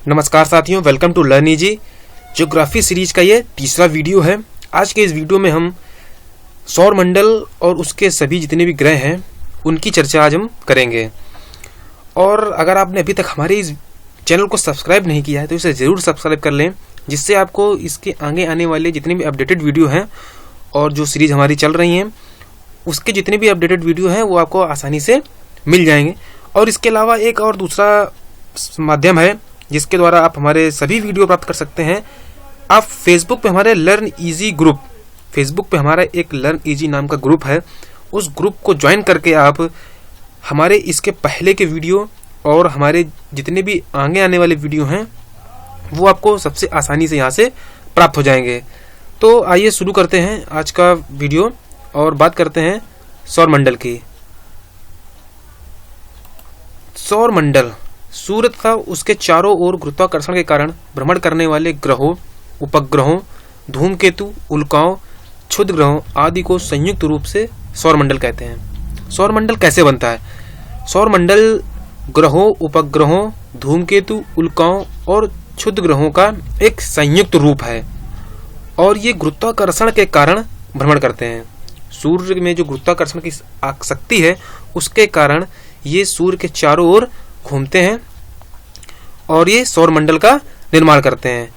नमस्कार साथियों, welcome to learn easy. Geography series का ये तीसरा वीडियो है। आज के इस वीडियो में हम सौर मंडल और उसके सभी जितने भी ग्रह हैं उनकी चर्चा आज हम करेंगे। और अगर आपने अभी तक हमारे इस चैनल को सब्सक्राइब नहीं किया है तो इसे ज़रूर सब्सक्राइब कर लें, जिससे आपको इसके आगे आने वाले जितने भी अपडेटेड वीडियो हैं और जो सीरीज हमारी चल रही हैं उसके जितने भी अपडेटेड वीडियो हैं वो आपको आसानी से मिल जाएंगे। और इसके अलावा एक और दूसरा माध्यम है जिसके द्वारा आप हमारे सभी वीडियो प्राप्त कर सकते हैं। आप फेसबुक पे हमारे लर्न इजी ग्रुप, फेसबुक पे हमारा एक लर्न इजी नाम का ग्रुप है, उस ग्रुप को ज्वाइन करके आप हमारे इसके पहले के वीडियो और हमारे जितने भी आगे आने वाले वीडियो हैं वो आपको सबसे आसानी से यहाँ से प्राप्त हो जाएंगे। तो आइए शुरू करते हैं आज का वीडियो और बात करते हैं सौर मंडल की। सौर मंडल सूर्य तथा उसके चारों ओर गुरुत्वाकर्षण के कारण भ्रमण करने वाले ग्रहों, उपग्रहों, धूमकेतु, उल्काओं, क्षुद्र ग्रहों आदि को संयुक्त रूप से सौर मंडल कहते हैं। सौर मंडल कैसे बनता है? सौर मंडल ग्रहों, उपग्रहों, धूमकेतु, उल्काओं और क्षुद्र ग्रहों का एक संयुक्त रूप है और ये गुरुत्वाकर्षण के कारण भ्रमण करते हैं। सूर्य में जो गुरुत्वाकर्षण की शक्ति है उसके कारण ये सूर्य के चारों ओर घूमते हैं और ये सौर मंडल का निर्माण करते हैं।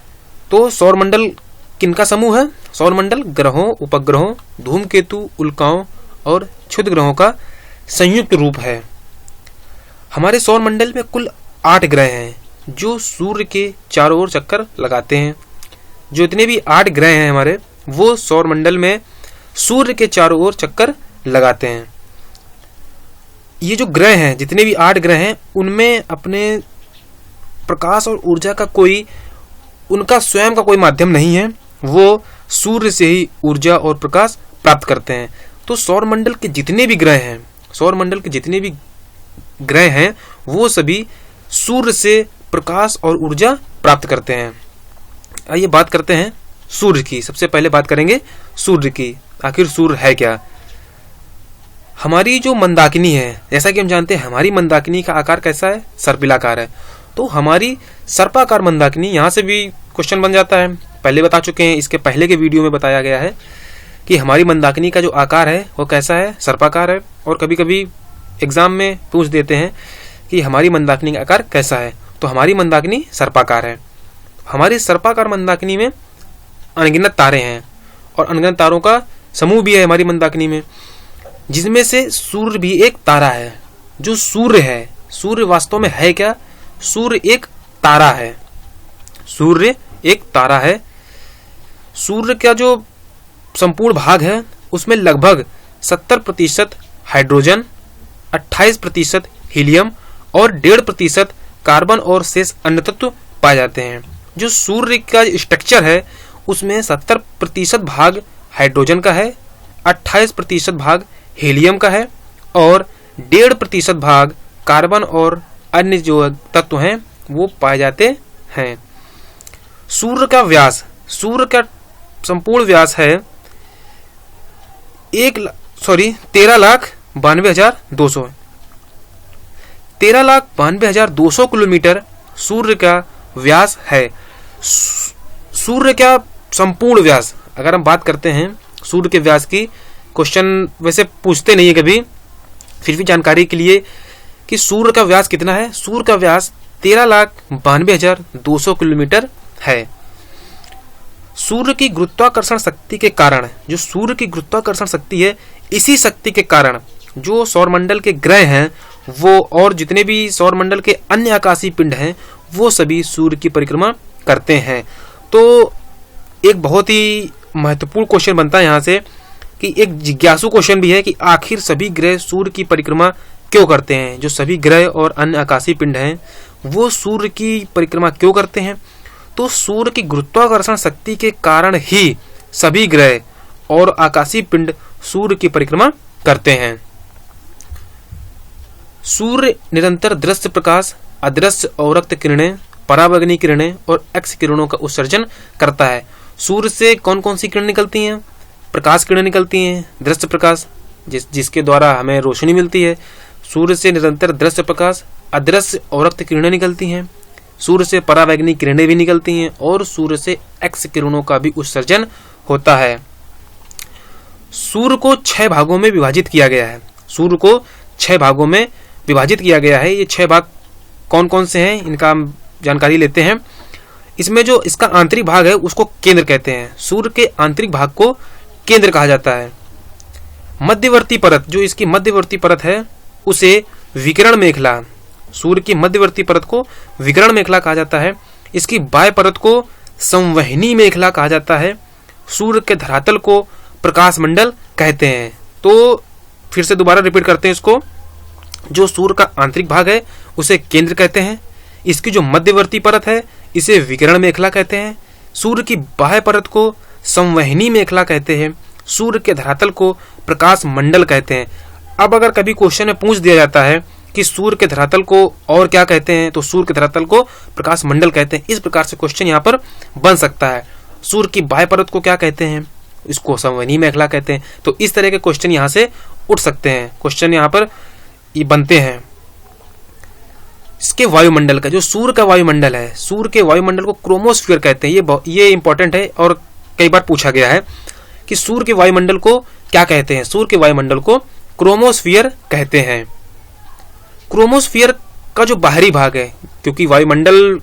तो सौर मंडल किनका समूह है? सौर मंडल ग्रहों, उपग्रहों, धूमकेतु, उल्काओं और क्षुद्र ग्रहों का संयुक्त रूप है। हमारे सौर मंडल में कुल 8 ग्रह हैं जो सूर्य के चारों ओर चक्कर लगाते हैं। जो इतने भी 8 ग्रह हैं हमारे, वो सौर मंडल में सूर्य के चारों ओर चक्कर लगाते हैं। ये जो ग्रह हैं, जितने भी 8 ग्रह हैं, उनमें अपने प्रकाश और ऊर्जा का कोई, उनका स्वयं का कोई माध्यम नहीं है, वो सूर्य से ही ऊर्जा और प्रकाश प्राप्त करते हैं। तो सौर मंडल के जितने भी ग्रह हैं, सौर मंडल के जितने भी ग्रह हैं वो सभी सूर्य से प्रकाश और ऊर्जा प्राप्त करते हैं। आइए बात करते हैं सूर्य की। सबसे पहले बात करेंगे सूर्य की। आखिर सूर्य है क्या? हमारी जो मंदाकिनी है, जैसा कि हम जानते हैं हमारी मंदाकिनी का आकार कैसा है? सर्पिलाकार है। तो हमारी सर्पाकार मंदाकिनी, यहाँ से भी क्वेश्चन बन जाता है। पहले बता चुके हैं, इसके पहले के वीडियो में बताया गया है कि हमारी मंदाकिनी का जो आकार है वो कैसा है? सर्पाकार है। और कभी कभी एग्जाम में पूछ देते हैं कि हमारी मंदाकिनी का आकार कैसा है, तो हमारी मंदाकिनी सर्पाकार है। हमारी सर्पाकार मंदाकिनी में अनगिनत तारे हैं और अनगिनत तारों का समूह भी है हमारी मंदाकिनी में, जिसमें से सूर्य भी एक तारा है। जो सूर्य है, सूर्य वास्तव में है क्या? सूर्य एक तारा है। सूर्य एक तारा है। सूर्य का जो संपूर्ण भाग है उसमें लगभग 70% हाइड्रोजन, 28% हीलियम और 1.5% कार्बन और शेष अन्य तत्व पाए जाते हैं। जो सूर्य का स्ट्रक्चर है उसमें 70% भाग हाइड्रोजन का है, 28% भाग हीलियम का है और 1.5% भाग कार्बन और अन्य जो तत्व हैं वो पाए जाते हैं। सूर्य का व्यास, सूर्य का संपूर्ण व्यास है 13,92,200 13,92,200 किलोमीटर सूर्य का व्यास है। सूर्य का संपूर्ण व्यास, अगर हम बात करते हैं सूर्य के व्यास की, क्वेश्चन वैसे पूछते नहीं है कभी, फिर भी जानकारी के लिए कि सूर्य का व्यास कितना है। सूर्य का व्यास 13,92,200 किलोमीटर है। सूर्य की गुरुत्वाकर्षण शक्ति के कारण, जो सूर्य की गुरुत्वाकर्षण शक्ति है, इसी शक्ति के कारण जो सौरमंडल के ग्रह हैं वो और जितने भी सौरमंडल के अन्य आकाशीय पिंड हैं वो सभी सूर्य की परिक्रमा करते हैं। तो एक बहुत ही महत्वपूर्ण क्वेश्चन बनता है यहाँ से कि एक जिज्ञासु क्वेश्चन भी है कि आखिर सभी ग्रह सूर्य की परिक्रमा क्यों करते हैं? जो सभी ग्रह और अन्य आकाशीय पिंड हैं वो सूर्य की परिक्रमा क्यों करते हैं? तो सूर्य की गुरुत्वाकर्षण शक्ति के कारण ही सभी ग्रह और आकाशीय पिंड सूर्य की परिक्रमा करते हैं। सूर्य निरंतर दृश्य प्रकाश, अदृश्य अवरक्त किरणें, पराबैंगनी किरणें और एक्स किरणों का उत्सर्जन करता है। सूर्य से कौन कौन सी किरणें निकलती हैं? प्रकाश किरणें निकलती हैं, दृश्य प्रकाश जिसके द्वारा हमें रोशनी मिलती है। सूर्य से निरंतर दृश्य प्रकाश, अदृश्य अवरक्त किरणें निकलती हैं, सूर्य से परावैंगनिक किरणें भी निकलती हैं और सूर्य से एक्स किरणों का भी उत्सर्जन होता है। सूर्य को 6 भागों में विभाजित किया गया है। सूर्य को 6 भागों में विभाजित किया गया है। ये 6 भाग कौन कौन से हैं इनका हम जानकारी लेते हैं। इसमें जो इसका आंतरिक भाग है उसको केंद्र कहते हैं। सूर्य के आंतरिक भाग को केंद्र कहा जाता है। मध्यवर्ती परत, जो इसकी मध्यवर्ती परत है उसे विकिरण मेखला, सूर्य की मध्यवर्ती परत को विकिरण मेखला कहा जाता है। इसकी बाह्य परत को संवहनी मेखला कहा जाता है। सूर्य के धरातल को प्रकाश मंडल कहते हैं। तो फिर से दोबारा रिपीट करते हैं इसको। जो सूर्य का आंतरिक भाग है उसे केंद्र कहते हैं। इसकी जो मध्यवर्ती परत है इसे विकिरण मेखला कहते हैं। सूर्य की बाह्य परत को संवहनी मेखला कहते हैं। सूर्य के धरातल को प्रकाश मंडल कहते हैं। अब अगर कभी क्वेश्चन में पूछ दिया जाता है कि सूर्य के धरातल को और क्या कहते हैं, तो सूर्य के धरातल को प्रकाश मंडल कहते हैं। इस प्रकार से क्वेश्चन यहाँ पर बन सकता है। सूर्य की बाह्य परत को क्या कहते हैं, इसको संवहनी मेखला कहते हैं। तो इस तरह के क्वेश्चन यहाँ से उठ सकते हैं। क्वेश्चन यहाँ पर ये बनते हैं। इसके वायुमंडल का, जो सूर्य का वायुमंडल है, सूर्य के वायुमंडल को क्रोमोस्फीयर कहते हैं। ये इंपॉर्टेंट है और कई बार पूछा गया है कि सूर्य के वायुमंडल को क्या कहते हैं। सूर्य के वायुमंडल को क्रोमोस्फीयर कहते हैं। क्रोमोस्फीयर का जो बाहरी भाग है, क्योंकि वायुमंडल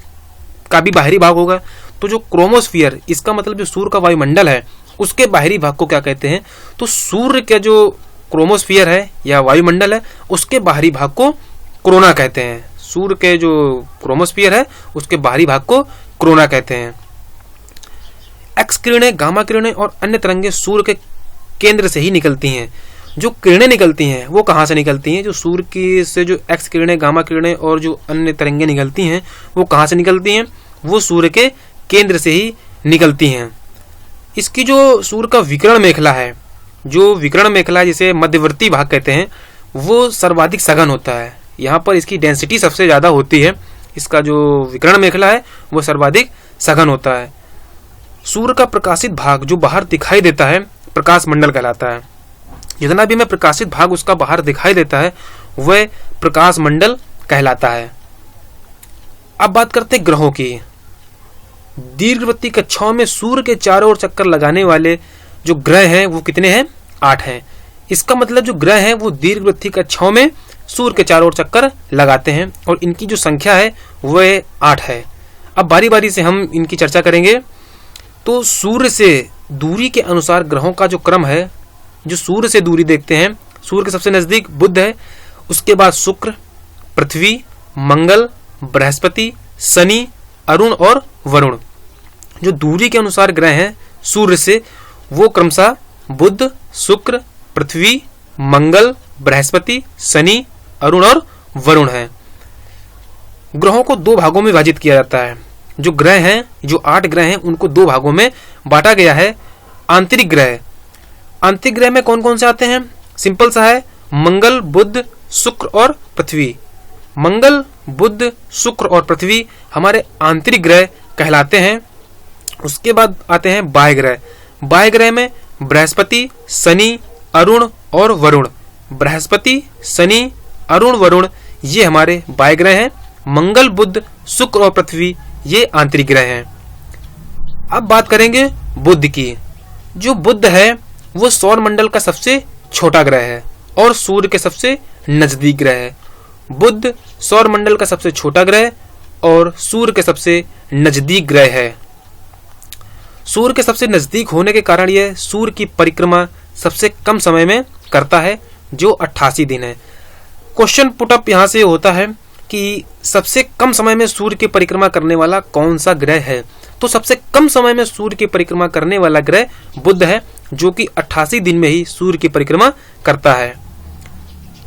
का भी बाहरी भाग होगा, तो जो क्रोमोस्फीयर, इसका मतलब जो सूर्य का वायुमंडल है उसके बाहरी भाग को क्या कहते हैं, तो सूर्य का जो क्रोमोस्फीयर है या वायुमंडल है उसके बाहरी भाग को कोरोना कहते हैं। सूर्य के जो क्रोमोस्फीयर है उसके बाहरी भाग को कोरोना कहते हैं। एक्स किरणें, गामा किरणें और अन्य तरंगें सूर्य के केंद्र से ही निकलती हैं। जो किरणें निकलती हैं वो कहाँ से निकलती हैं, जो सूर्य की से जो एक्स किरणें, गामा किरणें और जो अन्य तरंगें निकलती हैं वो कहाँ से निकलती हैं, वो सूर्य के केंद्र से ही निकलती हैं। इसकी जो सूर्य का विकिरण मेखला है, जो विकिरण मेखला जिसे मध्यवर्ती भाग कहते हैं, वो सर्वाधिक सघन होता है। यहाँ पर इसकी डेंसिटी सबसे ज्यादा होती है। इसका जो विकिरण मेखला है वो सर्वाधिक सघन होता है। सूर्य का प्रकाशित भाग जो बाहर दिखाई देता है प्रकाश मंडल कहलाता है। जितना भी में प्रकाशित भाग उसका बाहर दिखाई देता है वह प्रकाश मंडल कहलाता है। अब बात करते हैं ग्रहों की। दीर्घवृत्तीय कक्षाओं में सूर्य के चारों ओर चक्कर लगाने वाले जो ग्रह हैं वो कितने हैं, 8 हैं। इसका मतलब जो ग्रह हैं वो दीर्घवृत्तीय कक्षाओं में सूर्य के चारों ओर चक्कर लगाते हैं और इनकी जो संख्या है वह 8 है। अब बारी बारी से हम इनकी चर्चा करेंगे। तो सूर्य से दूरी के अनुसार ग्रहों का जो क्रम है, जो सूर्य से दूरी देखते हैं, सूर्य के सबसे नजदीक बुध है, उसके बाद शुक्र, पृथ्वी, मंगल, बृहस्पति, शनि, अरुण और वरुण। जो दूरी के अनुसार ग्रह हैं सूर्य से वो क्रमशः बुध, शुक्र, पृथ्वी, मंगल, बृहस्पति, शनि, अरुण और वरुण हैं। ग्रहों को 2 भागों में विभाजित किया जाता है। जो ग्रह हैं, जो 8 ग्रह हैं, उनको 2 भागों में बांटा गया है। आंतरिक ग्रह, आंतरिक ग्रह में कौन कौन से आते हैं, सिंपल सा है, मंगल, बुध, शुक्र और पृथ्वी। मंगल, बुध, शुक्र और पृथ्वी हमारे आंतरिक ग्रह कहलाते हैं। उसके बाद आते हैं बाह्य ग्रह। बाह्य ग्रह में बृहस्पति, शनि, अरुण और वरुण। बृहस्पति, शनि, अरुण, वरुण ये हमारे बाह्य ग्रह हैं। मंगल, बुध, शुक्र और पृथ्वी ये आंतरिक ग्रह हैं। अब बात करेंगे बुध की। जो बुध है वो सौर मंडल का सबसे छोटा ग्रह है और सूर्य के सबसे नजदीक ग्रह है। बुध सौर मंडल का सबसे छोटा ग्रह और सूर्य के सबसे नजदीक ग्रह है। सूर्य के सबसे नजदीक होने के कारण यह सूर्य की परिक्रमा सबसे कम समय में करता है, जो 88 दिन है। क्वेश्चन पुटअप यहाँ से होता है कि सबसे कम समय में सूर्य की परिक्रमा करने वाला कौन सा ग्रह है, तो सबसे कम समय में सूर्य की परिक्रमा करने वाला ग्रह बुध है, जो कि 88 दिन में ही सूर्य की परिक्रमा करता है।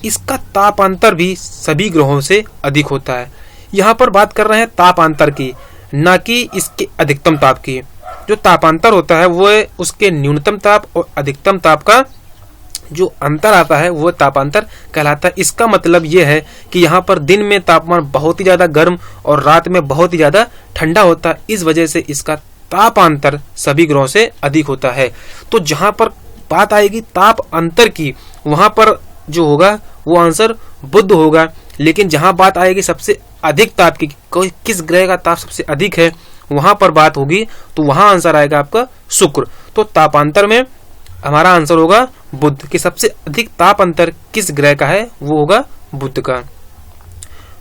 इसका तापांतर भी सभी ग्रहों से अधिक होता है। यहाँ पर बात कर रहे हैं तापांतर की, ना कि इसके अधिकतम ताप की। जो तापांतर होता है वो उसके न्यूनतम ताप और अधिकतम ताप का जो अंतर आता है वो तापांतर कहलाता है। इसका मतलब ये है कि यहाँ पर दिन में तापमान बहुत ही ज्यादा गर्म और रात में बहुत ही ज्यादा ठंडा होता है। इस वजह से इसका तापांतर सभी ग्रहों से अधिक होता है। तो जहाँ पर बात आएगी ताप अंतर की, वहां पर जो होगा वो आंसर बुध होगा, लेकिन जहां बात आएगी सबसे अधिक ताप की, किस ग्रह का ताप सबसे अधिक है, वहां पर बात होगी, तो वहां आंसर आएगा आपका शुक्र। तो तापांतर में हमारा आंसर होगा बुध, कि सबसे अधिक ताप अंतर किस ग्रह का है, वो होगा बुध का।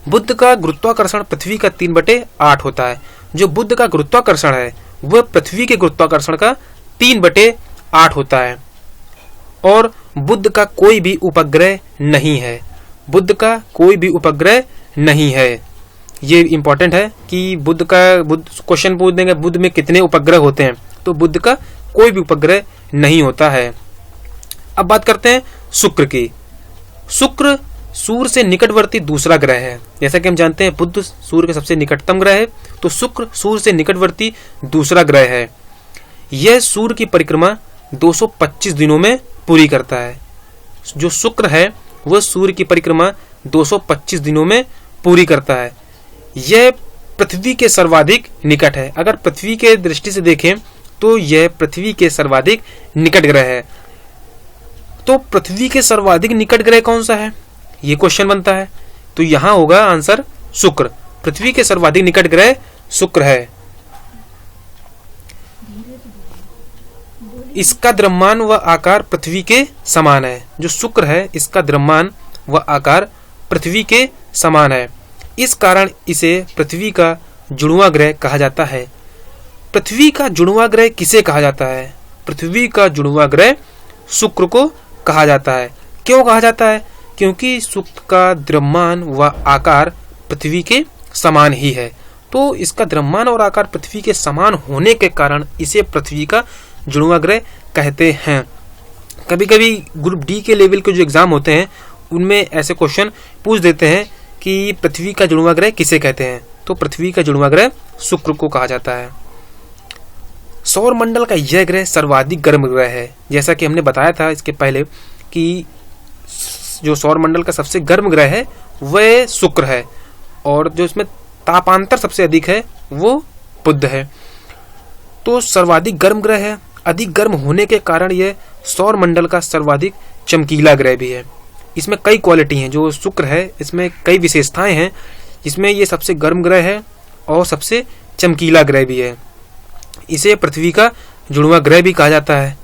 बुध का गुरुत्वाकर्षण पृथ्वी का 3/8 होता है। जो बुध का गुरुत्वाकर्षण है वह पृथ्वी के गुरुत्वाकर्षण का 3/8 होता है। और बुध का कोई भी उपग्रह नहीं है, बुध का कोई भी उपग्रह नहीं है। ये इंपॉर्टेंट है कि बुध क्वेश्चन पूछ देंगे बुध में कितने उपग्रह होते हैं, तो बुध का कोई भी उपग्रह नहीं होता है। अब बात करते हैं शुक्र की। शुक्र सूर्य से निकटवर्ती दूसरा ग्रह है। जैसा कि हम जानते हैं बुध सूर्य का सबसे निकटतम ग्रह है, तो शुक्र सूर्य से निकटवर्ती दूसरा ग्रह है। यह सूर्य की परिक्रमा 225 दिनों में पूरी करता है। जो शुक्र है वह सूर्य की परिक्रमा 225 दिनों में पूरी करता है। यह पृथ्वी के सर्वाधिक निकट है। अगर पृथ्वी के दृष्टि से देखें तो यह पृथ्वी के सर्वाधिक निकट ग्रह है। तो पृथ्वी के सर्वाधिक निकट ग्रह कौन सा है, ये क्वेश्चन बनता है। तो यहां होगा आंसर शुक्र। पृथ्वी के सर्वाधिक निकट ग्रह शुक्र है। इसका द्रव्यमान व आकार पृथ्वी के समान है। जो शुक्र है इसका द्रव्यमान व आकार पृथ्वी के समान है। इस कारण इसे पृथ्वी का जुड़वां ग्रह कहा जाता है। पृथ्वी का जुड़वां ग्रह किसे कहा जाता है? पृथ्वी का जुड़वां ग्रह शुक्र को कहा जाता है। क्यों कहा जाता है? क्योंकि शुक्र का द्रव्यमान व आकार पृथ्वी के समान ही है। तो इसका द्रव्यमान और आकार पृथ्वी के समान होने के कारण इसे पृथ्वी का जुड़वां ग्रह कहते हैं। कभी कभी ग्रुप डी के लेवल के जो एग्जाम होते हैं उनमें ऐसे क्वेश्चन पूछ देते हैं कि पृथ्वी का जुड़वां ग्रह किसे कहते हैं, तो पृथ्वी का जुड़वां ग्रह शुक्र को कहा जाता है। सौर मंडल का यह ग्रह सर्वाधिक गर्म ग्रह है। जैसा कि हमने बताया था इसके पहले कि जो सौर मंडल का सबसे गर्म ग्रह है वह शुक्र है, और जो इसमें तापांतर सबसे अधिक है वो बुध है। तो सर्वाधिक गर्म ग्रह है। अधिक गर्म होने के कारण यह सौर मंडल का सर्वाधिक चमकीला ग्रह भी है। इसमें कई क्वालिटी हैं। जो शुक्र है इसमें कई विशेषताएं हैं, जिसमें ये सबसे गर्म ग्रह है और सबसे चमकीला ग्रह भी है। इसे पृथ्वी का जुड़वां ग्रह भी कहा जाता है।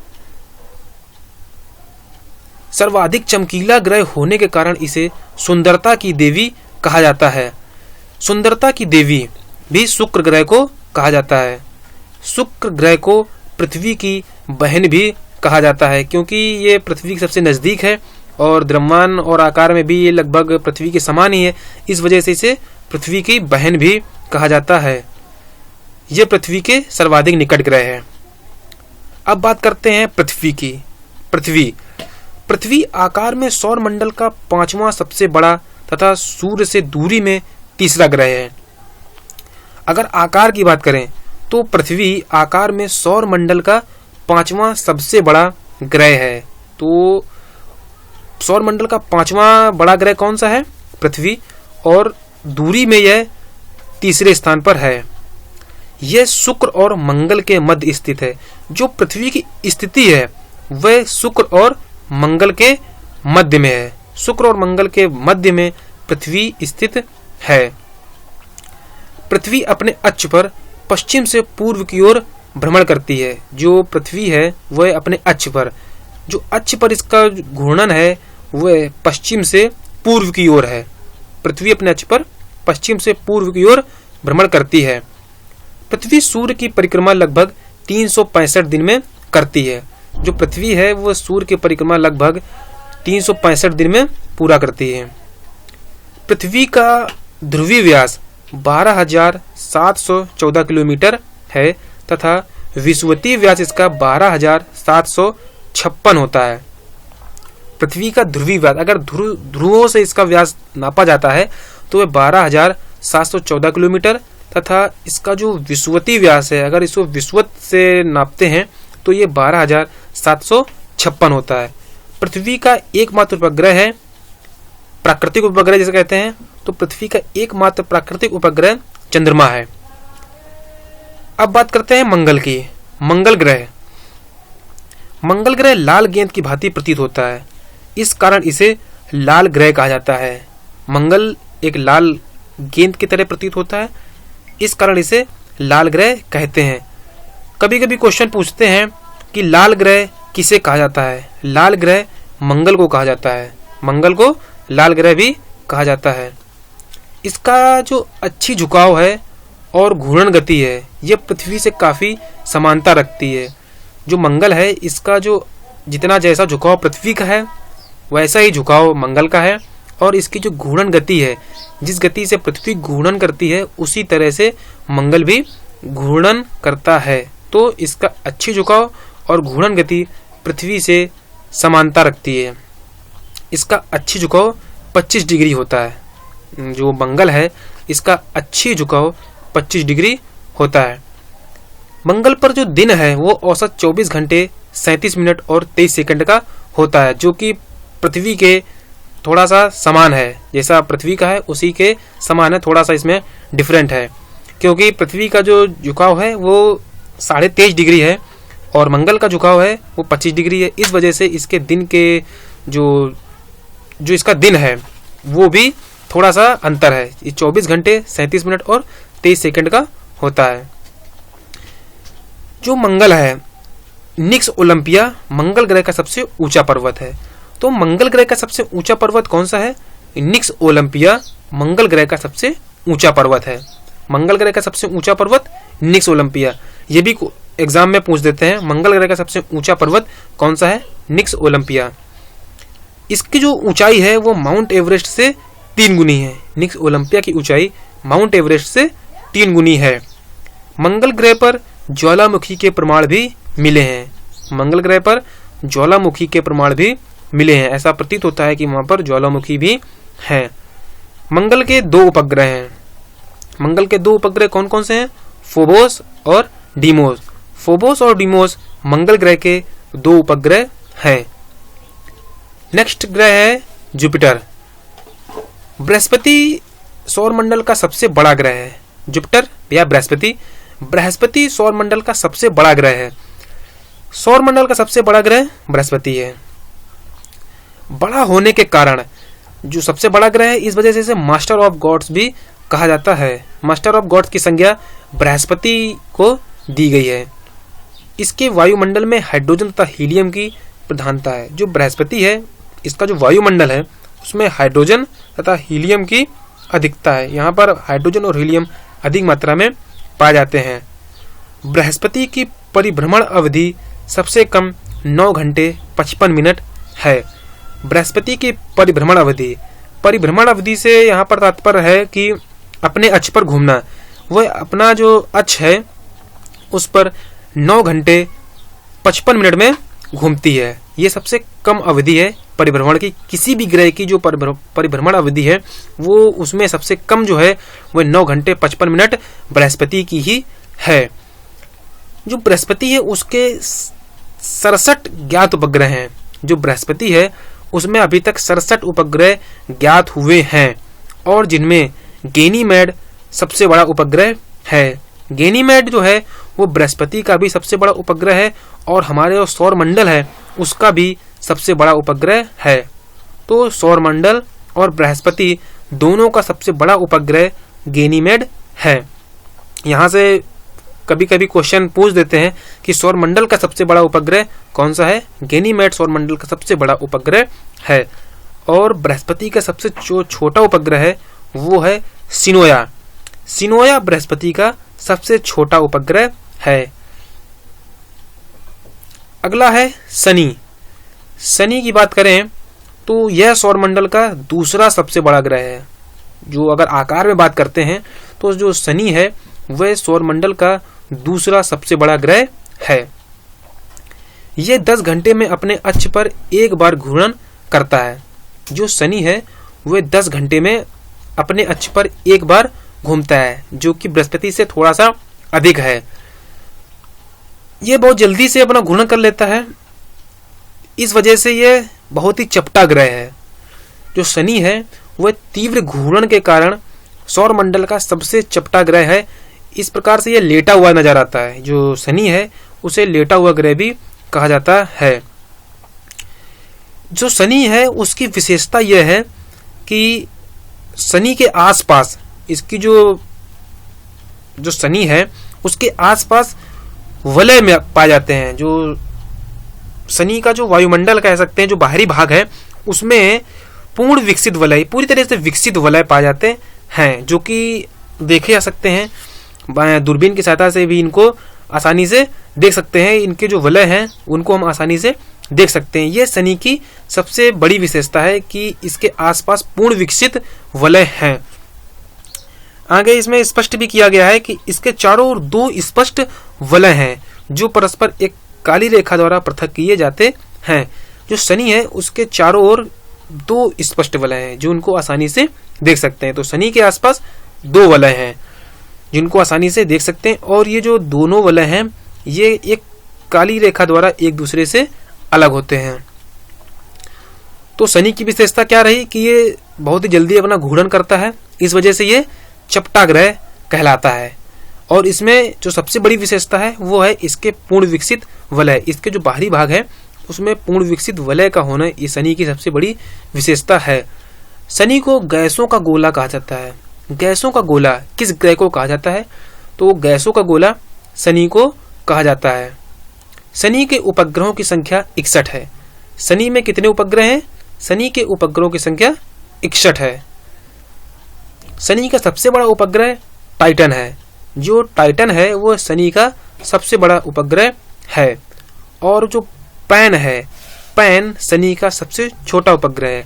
सर्वाधिक चमकीला ग्रह होने के कारण इसे सुंदरता की देवी कहा जाता है। सुंदरता की देवी भी शुक्र ग्रह को कहा जाता है। शुक्र ग्रह को पृथ्वी की बहन भी कहा जाता है, क्योंकि ये पृथ्वी के सबसे नजदीक है और द्रव्यमान और आकार में भी ये लगभग पृथ्वी के समान ही है। इस वजह से इसे पृथ्वी की बहन भी कहा जाता है। यह पृथ्वी के सर्वाधिक निकट ग्रह है। अब बात करते हैं पृथ्वी की। पृथ्वी आकार में सौर मंडल का 5वां सबसे बड़ा तथा सूर्य से दूरी में तीसरा ग्रह है। अगर आकार की बात करें तो पृथ्वी आकार में सौर मंडल का 5वां सबसे बड़ा ग्रह है। तो सौर मंडल का 5वां बड़ा ग्रह कौन सा है? पृथ्वी, और दूरी में यह तीसरे स्थान पर है। यह शुक्र और मंगल के मध्य स्थित है। जो पृथ्वी की स्थिति है वह शुक्र और मंगल के मध्य में है। शुक्र और मंगल के मध्य में पृथ्वी स्थित है। पृथ्वी अपने अक्ष पर पश्चिम से पूर्व की ओर भ्रमण करती है। जो पृथ्वी है वह अपने अक्ष पर, जो अक्ष पर इसका घूर्णन है वह पश्चिम से पूर्व की ओर है। पृथ्वी अपने अक्ष पर पश्चिम से पूर्व की ओर भ्रमण करती है। पृथ्वी सूर्य की परिक्रमा लगभग 365 दिन में करती है। जो पृथ्वी है वह सूर्य की परिक्रमा लगभग 365 दिन में पूरा करती है। पृथ्वी का ध्रुवीय व्यास 12,714 किलोमीटर है तथा विषुवतीय व्यास इसका 12,756 होता है। पृथ्वी का ध्रुवीय व्यास, अगर ध्रुवों से इसका व्यास नापा जाता है तो वह 12,714 किलोमीटर, तथा इसका जो विषुवतीय व्यास है अगर इसको विषुवत से नापते हैं तो ये 12,756 होता है। पृथ्वी का एकमात्र उपग्रह है, प्राकृतिक उपग्रह जिसे कहते हैं, तो पृथ्वी का एकमात्र प्राकृतिक उपग्रह चंद्रमा है। अब बात करते हैं मंगल की। मंगल ग्रह लाल गेंद की भांति प्रतीत होता है। इस कारण इसे लाल ग्रह कहा जाता है। मंगल एक लाल गेंद की तरह प्रतीत होता है, इस कारण इसे लाल ग्रह कहते हैं। कभी कभी क्वेश्चन पूछते हैं कि लाल ग्रह किसे कहा जाता है। लाल ग्रह मंगल को कहा जाता है, मंगल को लाल ग्रह भी कहा जाता है। इसका जो अच्छी झुकाव है और घूर्णन गति है, यह पृथ्वी से काफ़ी समानता रखती है। जो मंगल है, इसका जो जितना जैसा झुकाव पृथ्वी का है वैसा ही झुकाव मंगल का है, और इसकी जो घूर्णन गति है, जिस गति से पृथ्वी घूर्णन करती है उसी तरह से मंगल भी घूर्णन करता है। तो इसका अच्छी झुकाव और घूर्णन गति पृथ्वी से समानता रखती है। इसका अच्छी झुकाव 25 डिग्री होता है। जो मंगल है, इसका अच्छी झुकाव 25 डिग्री होता है। मंगल पर जो दिन है वो औसत 24 घंटे 37 मिनट और 23 सेकंड का होता है, जो कि पृथ्वी के थोड़ा सा समान है। जैसा पृथ्वी का है उसी के समान है, थोड़ा सा इसमें डिफरेंट है, क्योंकि पृथ्वी का जो झुकाव है वो 23.5 डिग्री है और मंगल का झुकाव है वो 25 डिग्री है। इस वजह से इसके दिन के जो इसका दिन है वो भी थोड़ा सा अंतर है। ये 24 घंटे 37 मिनट और 23 सेकंड का होता है। जो मंगल है, निक्स ओलंपिया मंगल ग्रह का सबसे ऊंचा पर्वत है। तो मंगल ग्रह का सबसे ऊंचा पर्वत कौन सा है? निक्स ओलंपिया मंगल ग्रह का सबसे ऊंचा पर्वत है। मंगल ग्रह का सबसे ऊंचा पर्वत निक्स ओलंपिया। ये भी एग्जाम में पूछ देते हैं, मंगल ग्रह का सबसे ऊंचा पर्वत कौन सा है? निक्स ओलंपिया। इसकी जो ऊंचाई है वो माउंट एवरेस्ट से 3 गुनी है। निक्स ओलंपिया की ऊंचाई माउंट एवरेस्ट से 3 गुनी है। मंगल ग्रह पर ज्वालामुखी के प्रमाण भी मिले हैं। मंगल ग्रह पर ज्वालामुखी के प्रमाण भी मिले हैं। ऐसा प्रतीत होता है कि वहां पर ज्वालामुखी भी है। मंगल के 2 उपग्रह हैं। मंगल के 2 उपग्रह कौन कौन से हैं? फोबोस और डीमोस। फोबोस और डीमोस मंगल ग्रह के 2 उपग्रह हैं। नेक्स्ट ग्रह है जुपिटर। बृहस्पति सौरमंडल का सबसे बड़ा ग्रह है। जुपिटर या बृहस्पति सौरमंडल का सबसे बड़ा ग्रह है। सौरमंडल का सबसे बड़ा ग्रह बृहस्पति है। बड़ा होने के कारण जो सबसे बड़ा ग्रह है, इस वजह से इसे मास्टर ऑफ गॉड्स भी कहा जाता है। मास्टर ऑफ गॉड्स की संज्ञा बृहस्पति को दी गई है। इसके वायुमंडल में हाइड्रोजन तथा हीलियम की प्रधानता है। जो बृहस्पति है, इसका जो वायुमंडल है उसमें हाइड्रोजन तथा हीलियम की अधिकता है। यहाँ पर हाइड्रोजन और हीलियम अधिक मात्रा में पाए जाते हैं। बृहस्पति की परिभ्रमण अवधि सबसे कम 9 घंटे 55 मिनट है। बृहस्पति की परिभ्रमण अवधि से यहाँ पर तात्पर्य है कि अपने अक्ष पर घूमना। वह अपना जो अक्ष है उस पर 9 घंटे 55 मिनट में घूमती है। ये सबसे कम अवधि है परिभ्रमण की। किसी भी ग्रह की जो परिभ्रमण अवधि है वो उसमें सबसे कम जो है वह 9 घंटे 55 मिनट बृहस्पति की ही है। जो बृहस्पति है उसके 67 ज्ञात उपग्रह हैं। जो बृहस्पति है उसमें अभी तक 67 उपग्रह ज्ञात हुए हैं, और जिनमें गैनीमेड सबसे बड़ा उपग्रह है। गैनीमेड जो है वो बृहस्पति का भी सबसे बड़ा उपग्रह है और हमारे जो सौरमंडल है उसका भी सबसे बड़ा उपग्रह है। तो सौरमंडल और बृहस्पति दोनों का सबसे बड़ा उपग्रह गैनीमेड है। यहाँ से कभी कभी क्वेश्चन पूछ देते हैं कि सौरमंडल का सबसे बड़ा उपग्रह कौन सा है? गैनीमेड सौरमंडल का सबसे बड़ा उपग्रह है। और बृहस्पति का सबसे छोटा उपग्रह है वो है सिनोया। सिनोया बृहस्पति का सबसे छोटा उपग्रह है। अगला है शनि। शनि की बात करें तो यह सौरमंडल का दूसरा सबसे बड़ा ग्रह है। जो अगर आकार में बात करते हैं तो जो शनि है वह सौरमंडल का दूसरा सबसे बड़ा ग्रह है। यह 10 घंटे में अपने अक्ष पर एक बार घूर्णन करता है। जो शनि है वह 10 घंटे में अपने अक्ष पर एक बार घूमता है, जो कि बृहस्पति से थोड़ा सा अधिक है। यह बहुत जल्दी से अपना घूर्णन कर लेता है, इस वजह से यह बहुत ही चपटा ग्रह है। जो शनि है वह तीव्र घूर्णन के कारण सौरमंडल का सबसे चपटा ग्रह है। इस प्रकार से यह लेटा हुआ नजर आता है। जो शनि है उसे लेटा हुआ ग्रह भी कहा जाता है। जो शनि है उसकी विशेषता यह है कि शनि के आसपास, इसकी जो शनि है उसके आसपास वलय में पाए जाते हैं। जो शनि का जो वायुमंडल कह सकते हैं, जो बाहरी भाग है, उसमें पूर्ण विकसित वलय, पूरी तरह से विकसित वलय पाए जाते हैं, जो कि देखे जा सकते हैं दूरबीन की सहायता से भी इनको आसानी से देख सकते हैं। इनके जो वलय हैं उनको हम आसानी से देख सकते हैं। यह शनि की सबसे बड़ी विशेषता है कि इसके आसपास पूर्ण विकसित वलय हैं। आगे इसमें स्पष्ट भी किया गया है कि इसके चारों ओर 2 स्पष्ट वलय हैं जो परस्पर एक काली रेखा द्वारा पृथक किए जाते हैं। जो शनि है उसके चारों ओर 2 स्पष्ट वलय हैं जो उनको आसानी से देख सकते हैं। तो शनि के आसपास 2 वलय हैं जिनको आसानी से देख सकते हैं, और ये जो दोनों वलय हैं ये एक काली रेखा द्वारा एक दूसरे से अलग होते हैं। तो शनि की विशेषता क्या रही कि ये बहुत ही जल्दी अपना घूर्णन करता है, इस वजह से ये चपटा ग्रह कहलाता है। और इसमें जो सबसे बड़ी विशेषता है वो है इसके पूर्ण विकसित वलय। इसके जो बाहरी भाग है उसमें पूर्ण विकसित वलय का होना ये शनि की सबसे बड़ी विशेषता है। शनि को गैसों का गोला कहा जाता है। गैसों का गोला किस ग्रह को कहा जाता है? तो गैसों का गोला शनि को कहा जाता है। शनि के उपग्रहों की संख्या 61 है। शनि में कितने उपग्रह हैं? शनि के उपग्रहों की संख्या 61 है। शनि का सबसे बड़ा उपग्रह टाइटन है। जो टाइटन है वो शनि का सबसे बड़ा उपग्रह है। और जो पैन है, पैन शनि का सबसे छोटा उपग्रह है।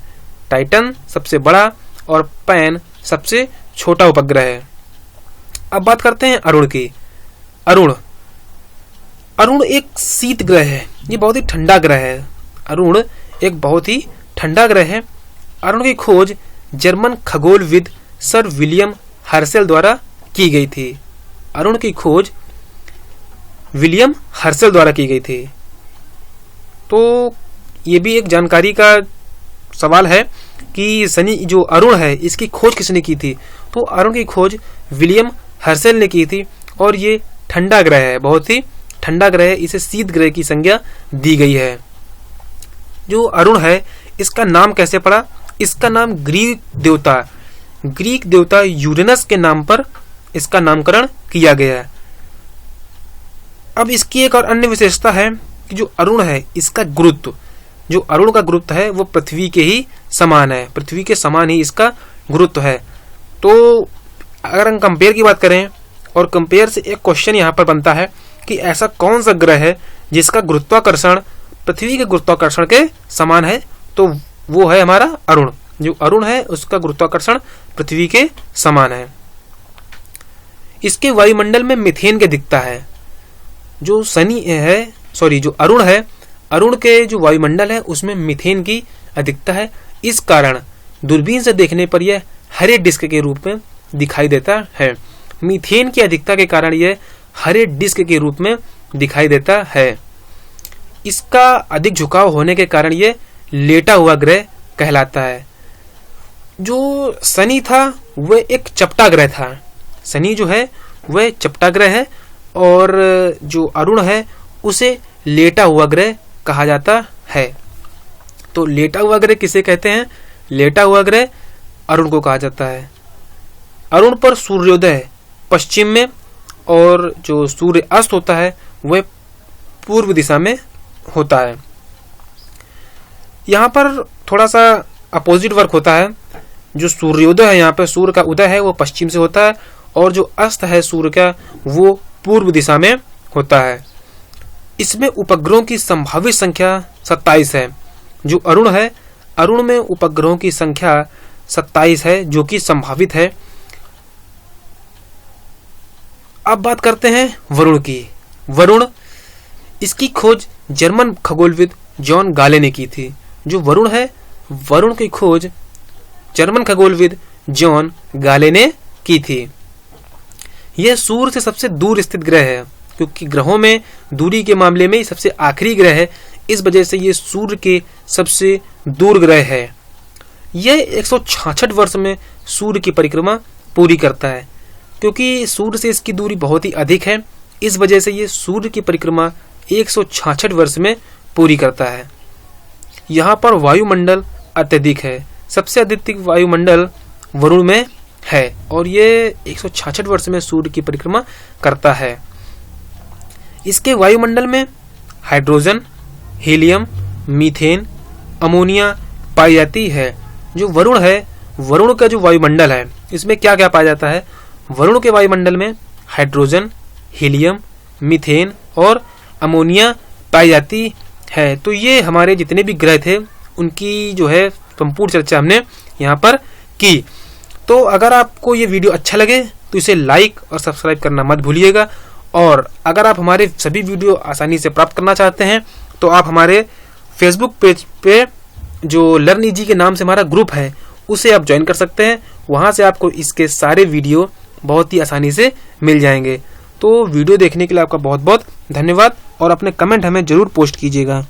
टाइटन सबसे बड़ा और पैन सबसे छोटा उपग्रह है। अब बात करते हैं अरुण की। अरुण एक शीत ग्रह है, ये बहुत ही ठंडा ग्रह है। अरुण एक बहुत ही ठंडा ग्रह है। अरुण की खोज जर्मन खगोलविद सर विलियम हर्शेल द्वारा की गई थी। अरुण की खोज विलियम हर्शेल द्वारा की गई थी। तो ये भी एक जानकारी का सवाल है कि शनि जो अरुण है इसकी खोज किसने की थी? तो अरुण की खोज विलियम हर्शेल ने की थी। और ये ठंडा ग्रह है, बहुत ही ठंडा ग्रह है, इसे शीत ग्रह की संज्ञा दी गई है। जो अरुण है इसका नाम कैसे पड़ा? इसका नाम ग्रीक देवता यूरेनस के नाम पर इसका नामकरण किया गया है। अब इसकी एक और अन्य विशेषता है कि जो अरुण है इसका गुरुत्व, जो अरुण का गुरुत्व है वो पृथ्वी के ही समान है। पृथ्वी के समान ही इसका गुरुत्व है। तो अगर हम कंपेयर की बात करें और कंपेयर से एक क्वेश्चन यहाँ पर बनता है कि ऐसा कौन सा ग्रह है जिसका गुरुत्वाकर्षण पृथ्वी के गुरुत्वाकर्षण के समान है? तो वो है हमारा अरुण। जो अरुण है उसका गुरुत्वाकर्षण पृथ्वी के समान है। इसके वायुमंडल में मीथेन की अधिकता है। जो अरुण है, अरुण के जो वायुमंडल है उसमें मीथेन की अधिकता है। इस कारण दूरबीन से देखने पर यह हरे डिस्क के रूप में दिखाई देता है। मीथेन की अधिकता के कारण यह हरे डिस्क के रूप में दिखाई देता है। इसका अधिक झुकाव होने के कारण यह लेटा हुआ ग्रह कहलाता है। जो शनि था वह एक चपटा ग्रह था। शनि जो है वह चपटा ग्रह है और जो अरुण है उसे लेटा हुआ ग्रह कहा जाता है। तो लेटा हुआ ग्रह किसे कहते हैं? लेटा हुआ ग्रह अरुण को कहा जाता है। अरुण पर सूर्योदय पश्चिम में और जो सूर्य अस्त होता है वह पूर्व दिशा में होता है। यहाँ पर थोड़ा सा अपोजिट वर्क होता है। जो सूर्योदय है, यहाँ पर सूर्य का उदय है वो पश्चिम से होता है और जो अस्त है सूर्य का वो पूर्व दिशा में होता है। इसमें उपग्रहों की संभावित संख्या 27 है। जो अरुण है, अरुण में उपग्रहों की संख्या 27 है जो कि संभावित है। अब बात करते हैं वरुण की। वरुण, इसकी खोज जर्मन खगोलविद जॉन गाले ने की थी। जो वरुण है, वरुण की खोज जर्मन खगोलविद जॉन गाले ने की थी। यह सूर्य से सबसे दूर स्थित ग्रह है, क्योंकि ग्रहों में दूरी के मामले में सबसे आखिरी ग्रह है। इस वजह से यह सूर्य के सबसे दूर ग्रह है। यह 166 वर्ष में सूर्य की परिक्रमा पूरी करता है। क्योंकि सूर्य से इसकी दूरी बहुत ही अधिक है, इस वजह से यह सूर्य की परिक्रमा 166 वर्ष में पूरी करता है। यहाँ पर वायुमंडल अत्यधिक है। सबसे अधिक वायुमंडल वरुण में है और ये 166 वर्ष में सूर्य की परिक्रमा करता है। इसके वायुमंडल में हाइड्रोजन, हीलियम, मीथेन, अमोनिया पाई जाती है। जो वरुण है, वरुण का जो वायुमंडल है इसमें क्या क्या पाया जाता है? वरुण के वायुमंडल में हाइड्रोजन, हीलियम, मीथेन और अमोनिया पाई जाती है। तो ये हमारे जितने भी ग्रह थे उनकी जो है संपूर्ण चर्चा हमने यहाँ पर की। तो अगर आपको ये वीडियो अच्छा लगे तो इसे लाइक और सब्सक्राइब करना मत भूलिएगा। और अगर आप हमारे सभी वीडियो आसानी से प्राप्त करना चाहते हैं तो आप हमारे फेसबुक पेज पे जो लर्न इजी के नाम से हमारा ग्रुप है उसे आप ज्वाइन कर सकते हैं। वहां से आपको इसके सारे वीडियो बहुत ही आसानी से मिल जाएंगे। तो वीडियो देखने के लिए आपका बहुत बहुत धन्यवाद और अपने कमेंट हमें जरूर पोस्ट कीजिएगा।